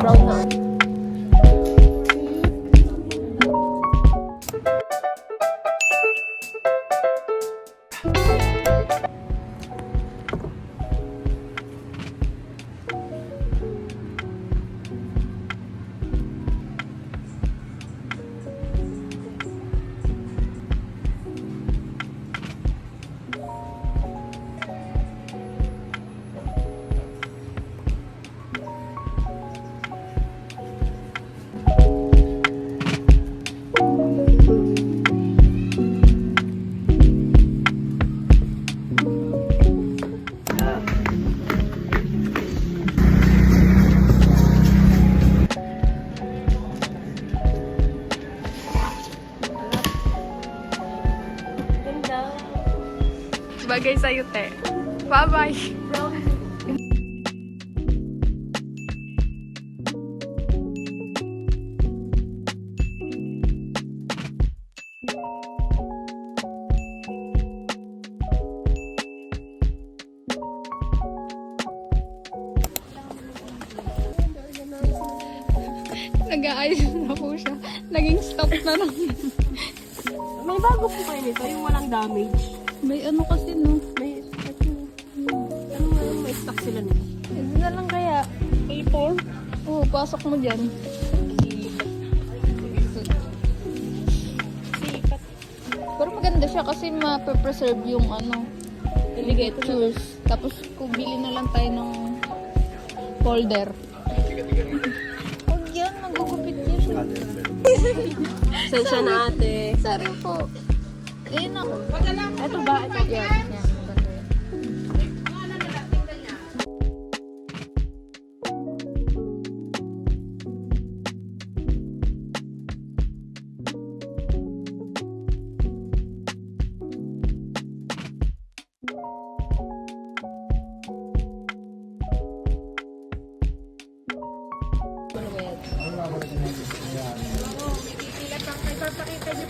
brown na. Bagay sa'yo, te. Bye-bye! Nag-aayos na po siya. Naging stop na lang. May bago po kayo nito, yung walang damage. May ano kasi, no? May stock sila nito. Hindi na lang kaya. A4? Oo, pasok mo dyan. Sikat. Pero maganda siya kasi ma-preserve yung ano, ligatures. Tapos kung bili na lang tayo ng folder. Huwag yan, magugupit yan. Sensya na ate. Sorry po. Ayun ako. Ito ba? Ito. Yan, yan. Maganda yan.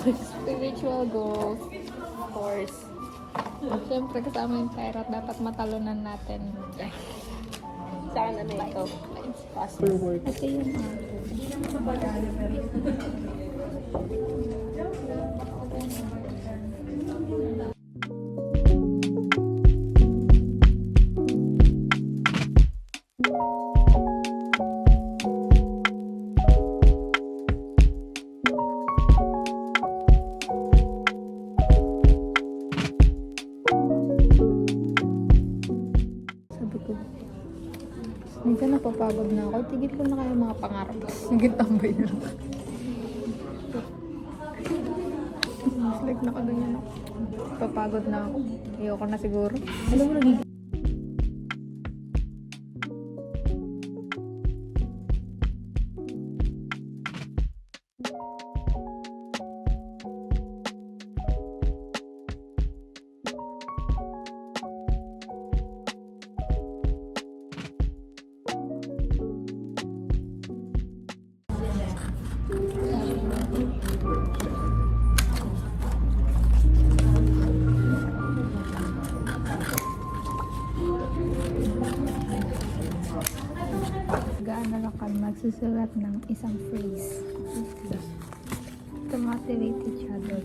Spiritual goals, of course. At syempre kasama yung pera, dapat matalunan natin. Saan ano ito? Possible work. Kasi yun minsan napapagod na ako. Tigil ko na kayo mga pangarap. Hingit tambay na lang. Mas like nakaganyan ako. Papagod na ako. Ayoko na siguro. Alam mo, nagiging magsusulat ng isang phrase. to motivate each other.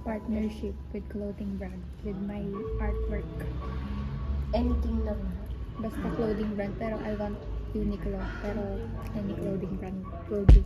Partnership with clothing brand with my artwork. Anything lang. Basta clothing brand, pero I want Uniqlo, pero any clothing brand will do.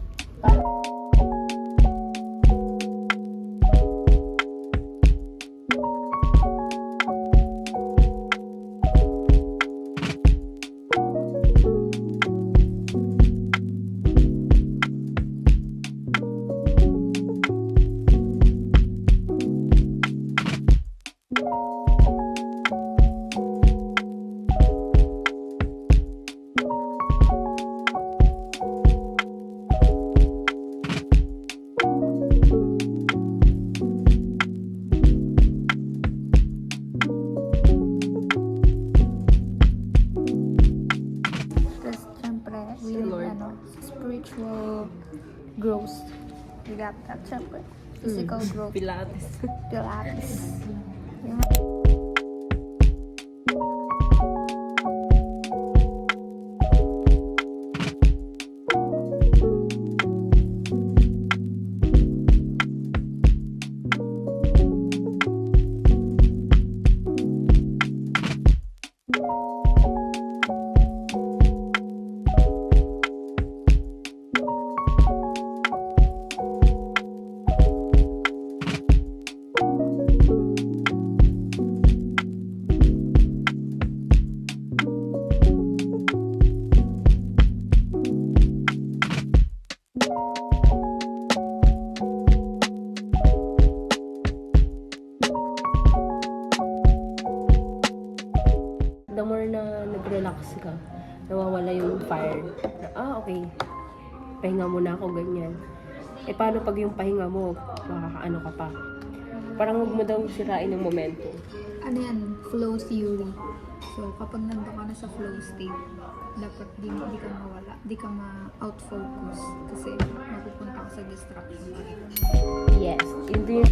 Spiritual growth. We got that, syempre. Physical growth. Pilates. Pilates. The more na nag-relax ka, nawawala yung fire. Okay. Pahinga muna ako, ganyan. Paano pag yung pahinga mo, makakaano ka pa? Parang huwag mo daw sirain ng momento. Ano yan? Flow theory. So, kapag nandun ka na sa flow state, dapat di ka mawala, di ka ma-out focus kasi mapupunta ka sa distraction. Yes. Hindi